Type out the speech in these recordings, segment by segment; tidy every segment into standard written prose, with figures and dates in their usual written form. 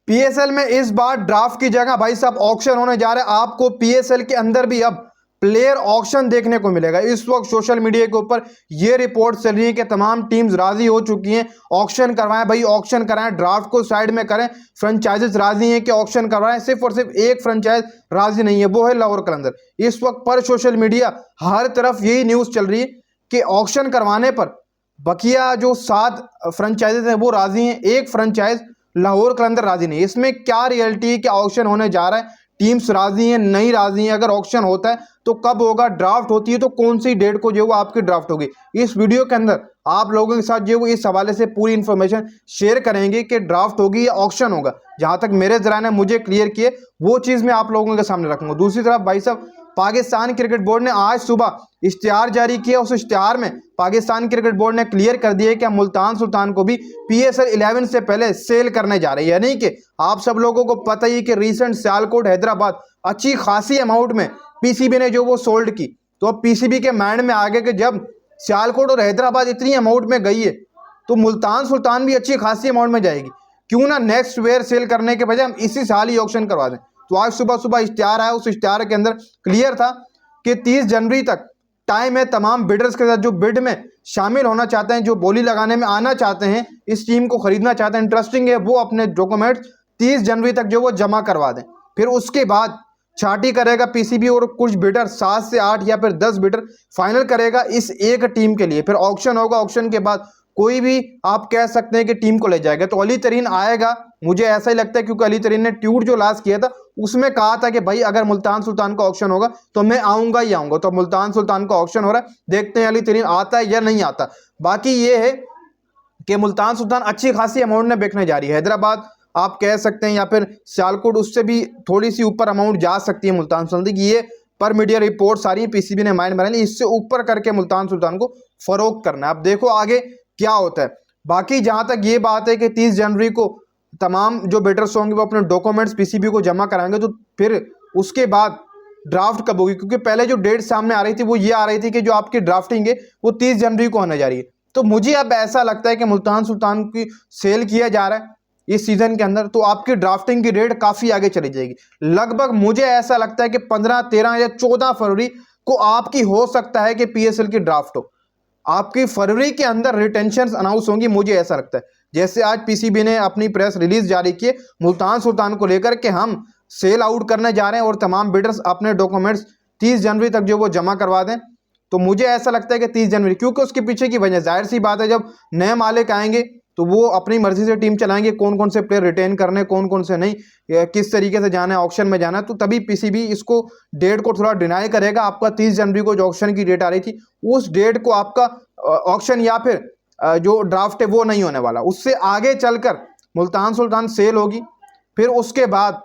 PSL में इस बार draft की जगह भाई साहब ऑक्शन होने जा रहा है। आपको पीएसएल के अंदर भी अब प्लेयर ऑक्शन देखने को मिलेगा। इस वक्त सोशल मीडिया के ऊपर ये रिपोर्ट चल रही है कि तमाम टीम्स राजी हो चुकी हैं, ऑक्शन करवाएं भाई, ऑक्शन कराएं, ड्राफ्ट को साइड में करें। फ्रेंचाइजेस राजी हैं कि ऑक्शन करवाएं। सिर्फ और सिर्फ एक फ्रेंचाइज राजी नहीं है, वो है लाहौर कलंदर। इस वक्त पर सोशल मीडिया हर तरफ यही न्यूज़ चल रही है कि ऑक्शन करवाने पर बकिया जो 7 फ्रेंचाइजेस हैं वो राजी हैं, एक फ्रेंचाइज लाहौर कलंदर राजी नहीं। इसमें क्या रियलिटी है कि ऑक्शन होने जा रहा है, टीम्स राजी हैं नहीं राजी हैं, अगर ऑक्शन होता है तो कब होगा, ड्राफ्ट होती है तो कौन सी डेट को जो वो आपकी ड्राफ्ट होगी। इस वीडियो के अंदर आप लोगों के साथ जो वो इस हवाले से पूरी इंफॉर्मेशन शेयर करेंगे कि ड्राफ्ट होगी या ऑक्शन होगा। जहां तक मेरे जरा ने मुझे क्लियर किए वो चीज़ मैं आप लोगों के सामने रखूंगा। दूसरी तरफ भाई साहब पाकिस्तान क्रिकेट बोर्ड ने आज सुबह इश्तिहार जारी किया। उस इश्तिहार में पाकिस्तान क्रिकेट बोर्ड ने क्लियर कर दिया कि हम मुल्तान सुल्तान को भी पीएसएल 11 से पहले सेल करने जा रहे हैं। यानी कि आप सब लोगों को पता ही कि रीसेंट सियालकोट हैदराबाद अच्छी खासी अमाउंट में पीसीबी ने जो वो सोल्ड की, तो अब पीसीबी के माइंड में आ गया कि जब सियालकोट और हैदराबाद इतनी अमाउंट में गई है तो मुल्तान सुल्तान भी अच्छी खासी अमाउंट में जाएगी, क्यों ना नेक्स्ट वेयर सेल करने के बजाय हम इसी साल ही ऑक्शन करवा दें। तो आज सुबह सुबह इश्तिहार आया, उस इश्तिहार के अंदर क्लियर था कि 30 जनवरी तक टाइम है तमाम बिडर्स के साथ जो बिड में शामिल होना चाहते हैं, जो बोली लगाने में आना चाहते हैं, इस टीम को खरीदना चाहते हैं, इंटरेस्टिंग है, वो अपने डॉक्यूमेंट्स 30 जनवरी तक जो वो जमा करवा दें। फिर उसके बाद छाटी करेगा पीसीबी और कुछ बिडर 7 से 8 या फिर 10 बिडर फाइनल करेगा इस एक टीम के लिए। फिर ऑक्शन होगा, ऑक्शन के बाद कोई भी आप कह सकते हैं कि टीम को ले जाएगा। तो अली तरीन आएगा, मुझे ऐसा ही लगता है, क्योंकि अली तरीन ने ट्वीट जो लास्ट किया था उसमें कहा था कि भाई अगर मुल्तान सुल्तान का ऑक्शन होगा तो मैं आऊंगा ही आऊंगा। तो मुल्तान सुल्तान का ऑक्शन हो रहा है, देखते हैं अली तरीन आता है या नहीं आता। बाकी ये है कि मुल्तान सुल्तान अच्छी खासी अमाउंट में बिकने जा रही है। हैदराबाद आप कह सकते हैं या फिर सियालकोट उससे भी थोड़ी सी ऊपर अमाउंट जा सकती है मुल्तान सुल्तान की। ये पर मीडिया रिपोर्ट सारी पीसीबी ने माइंड बना ली, इससे ऊपर करके मुल्तान सुल्तान को फरोख्त करना है। अब देखो आगे क्या होता है। बाकी जहां तक ये बात है कि 30 जनवरी को तमाम जो बिडर्स होंगे वो अपने डॉक्यूमेंट्स पीसीबी को जमा कराएंगे, तो फिर उसके बाद ड्राफ्ट कब होगी, क्योंकि पहले जो डेट सामने आ रही थी वो ये आ रही थी कि जो आपकी ड्राफ्टिंग है वो 30 जनवरी को होने जा रही है। तो मुझे अब ऐसा लगता है कि मुल्तान सुल्तान की सेल किया जा रहा है इस सीजन के अंदर, तो आपकी ड्राफ्टिंग की डेट काफी आगे चली जाएगी। लगभग मुझे ऐसा लगता है कि 15, 13 या 14 फरवरी को आपकी हो सकता है कि पीएसएल की ड्राफ्ट हो। आपकी फरवरी के अंदर रिटेंशन अनाउंस होंगी, मुझे ऐसा लगता है। जैसे आज पीसीबी ने अपनी प्रेस रिलीज जारी की मुल्तान सुल्तान को लेकर कि हम सेल आउट करने जा रहे हैं और तमाम बिडर्स अपने डॉक्यूमेंट्स 30 जनवरी तक जो वो जमा करवा दें। तो मुझे ऐसा लगता है कि 30 जनवरी, क्योंकि उसके पीछे की वजह जाहिर सी बात है, जब नए मालिक आएंगे तो वो अपनी मर्जी से टीम चलाएंगे, कौन कौन से प्लेयर रिटेन करने, कौन कौन से नहीं, किस तरीके से जाना है, ऑक्शन में जाना है। तो तभी पीसीबी इसको डेट को थोड़ा डिनाई करेगा। आपका 30 जनवरी को जो ऑक्शन की डेट आ रही थी उस डेट को आपका ऑक्शन या फिर जो ड्राफ्ट है वो नहीं होने वाला। उससे आगे चलकर मुल्तान सुल्तान सेल होगी, फिर उसके बाद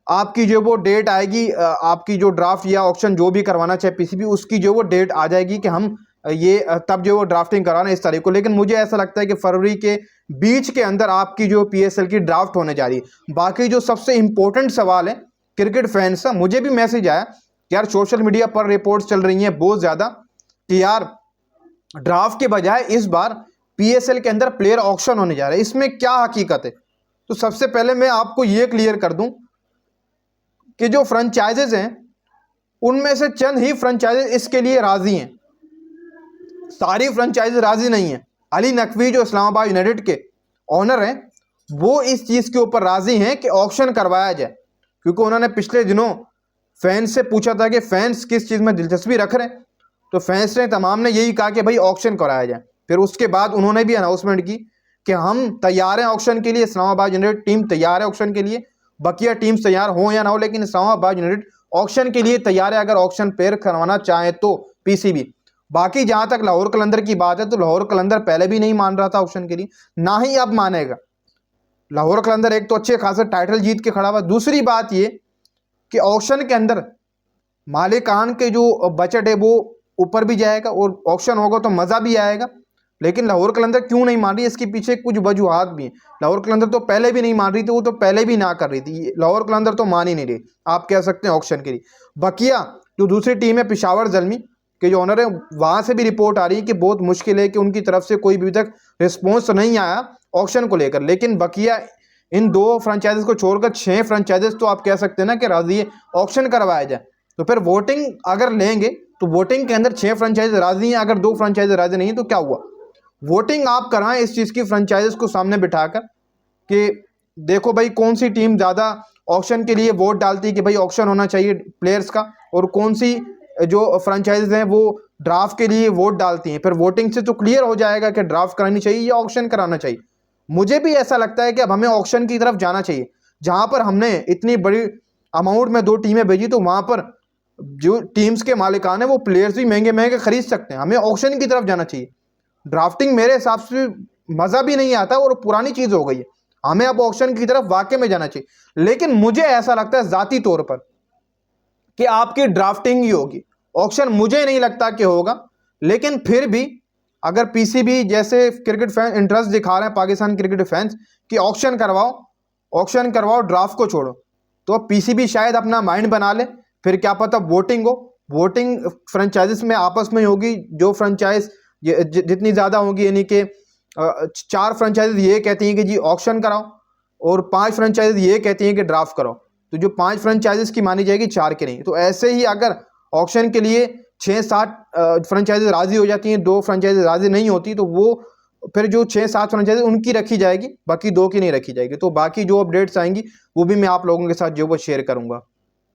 आपकी जो वो डेट आएगी, आपकी जो ड्राफ्ट या ऑक्शन जो भी करवाना चाहे पीसीबी, उसकी जो वो डेट आ जाएगी कि हम ये तब जो वो ड्राफ्टिंग कराना इस तारीख को। लेकिन मुझे ऐसा लगता है कि फरवरी के बीच के अंदर आपकी जो पीएसएल की ड्राफ्ट होने जा रही है। बाकी जो सबसे इंपॉर्टेंट सवाल है क्रिकेट फैंस का, मुझे भी मैसेज आया कि यार सोशल मीडिया पर रिपोर्ट्स चल रही हैं बहुत ज़्यादा कि यार ड्राफ्ट के बजाय इस बार पीएसएल के अंदर प्लेयर ऑक्शन होने जा रहा है, इसमें क्या हकीकत है। तो सबसे पहले मैं आपको ये क्लियर कर दूं कि जो फ्रेंचाइजेज हैं उनमें से चंद ही फ्रेंचाइजेज इसके लिए राजी हैं, सारी फ्रेंचाइजेज राजी नहीं है। अली नकवी जो इस्लामाबाद यूनाइटेड के ऑनर हैं वो इस चीज़ के ऊपर राजी हैं कि ऑक्शन करवाया जाए, क्योंकि उन्होंने पिछले दिनों फैंस से पूछा था कि फैंस किस चीज़ में दिलचस्पी रख रहे हैं, तो फैंस ने तमाम ने यही कहा कि भाई ऑक्शन कराया जाए। फिर उसके बाद उन्होंने भी अनाउंसमेंट की कि हम तैयार हैं ऑक्शन के लिए, इस्लामाबाद यूनाइटेड टीम तैयार है ऑक्शन के लिए, बकिया टीम्स तैयार हो या ना हो, लेकिन इस्लामाबाद यूनाइटेड ऑक्शन के लिए तैयार है अगर ऑक्शन प्लेयर करवाना चाहे तो पीसीबी। बाकी जहां तक लाहौर कलंदर की बात है तो लाहौर कलंदर पहले भी नहीं मान रहा था ऑक्शन के लिए, ना ही अब मानेगा। लाहौर कलंदर एक तो अच्छे खासा टाइटल जीत के खड़ा हुआ, दूसरी बात ये कि ऑक्शन के अंदर मालिकान के जो बजट है वो ऊपर भी जाएगा और ऑक्शन होगा तो मज़ा भी आएगा। लेकिन लाहौर कलंदर क्यों नहीं मान रही, इसके पीछे कुछ वजूहात भी हैं। लाहौर कलंदर तो पहले भी नहीं मान रही थी, वो तो पहले भी ना कर रही थी, लाहौर कलंदर तो मान ही नहीं रही, आप कह सकते हैं ऑक्शन के लिए। बकिया जो दूसरी टीम है पेशावर ज़ल्मी के जो ऑनर है, वहाँ से भी रिपोर्ट आ रही है कि बहुत मुश्किल है कि उनकी तरफ से कोई भी तक रिस्पॉन्स नहीं आया ऑक्शन को लेकर। लेकिन बकिया इन 2 फ्रेंचाइजीज को छोड़कर 6 फ्रेंचाइजीज तो आप कह सकते हैं ना कि राजी है ऑक्शन करवाया जाए। तो फिर वोटिंग अगर लेंगे तो वोटिंग के अंदर 6 फ्रेंचाइजी राजी हैं, अगर 2 फ्रेंचाइजी राजी नहीं है तो क्या हुआ? वोटिंग आप कराएं इस चीज़ की, फ्रेंचाइजीज को सामने बिठाकर कि देखो भाई कौन सी टीम ज़्यादा ऑक्शन के लिए वोट डालती है कि भाई ऑक्शन होना चाहिए प्लेयर्स का, और कौन सी जो फ्रेंचाइजीज हैं वो ड्राफ्ट के लिए वोट डालती हैं। फिर वोटिंग से तो क्लियर हो जाएगा कि ड्राफ्ट करानी चाहिए या ऑक्शन कराना चाहिए। मुझे भी ऐसा लगता है कि अब हमें ऑक्शन की तरफ जाना चाहिए। जहां पर हमने इतनी बड़ी अमाउंट में 2 टीमें भेजी तो वहां पर जो टीम्स के मालिकान है वो प्लेयर्स भी महंगे महंगे खरीद सकते हैं। हमें ऑक्शन की तरफ जाना चाहिए। ड्राफ्टिंग मेरे हिसाब से मज़ा भी नहीं आता और पुरानी चीज़ हो गई है। हमें अब ऑक्शन की तरफ वाकई में जाना चाहिए। लेकिन मुझे ऐसा लगता है ज़ाती तौर पर कि आपकी ड्राफ्टिंग ही होगी, ऑक्शन मुझे नहीं लगता कि होगा। लेकिन फिर भी अगर पीसीबी जैसे क्रिकेट फैन इंटरेस्ट दिखा रहे हैं, पाकिस्तान क्रिकेट फैंस, कि ऑक्शन करवाओ ड्राफ्ट को छोड़ो, तो पीसीबी शायद अपना माइंड बना ले। फिर क्या पता वोटिंग हो, वोटिंग फ्रेंचाइजिस में आपस में होगी। जो फ्रेंचाइज जितनी ज़्यादा होगी, यानी कि 4 फ्रेंचाइज ये कहती हैं कि जी ऑक्शन कराओ और 5 फ्रेंचाइज ये कहती हैं कि ड्राफ्ट कराओ, तो जो 5 फ्रेंचाइजेस की मानी जाएगी 4 की नहीं। तो ऐसे ही अगर ऑक्शन के लिए 6-7 फ्रेंचाइजेस राजी हो जाती हैं, 2 फ्रेंचाइजेस राजी नहीं होती, तो वो फिर जो 6-7 फ्रेंचाइजेस उनकी रखी जाएगी, बाकी 2 की नहीं रखी जाएगी। तो बाकी जो अपडेट्स आएंगी वो भी मैं आप लोगों के साथ जो वो शेयर करूंगा।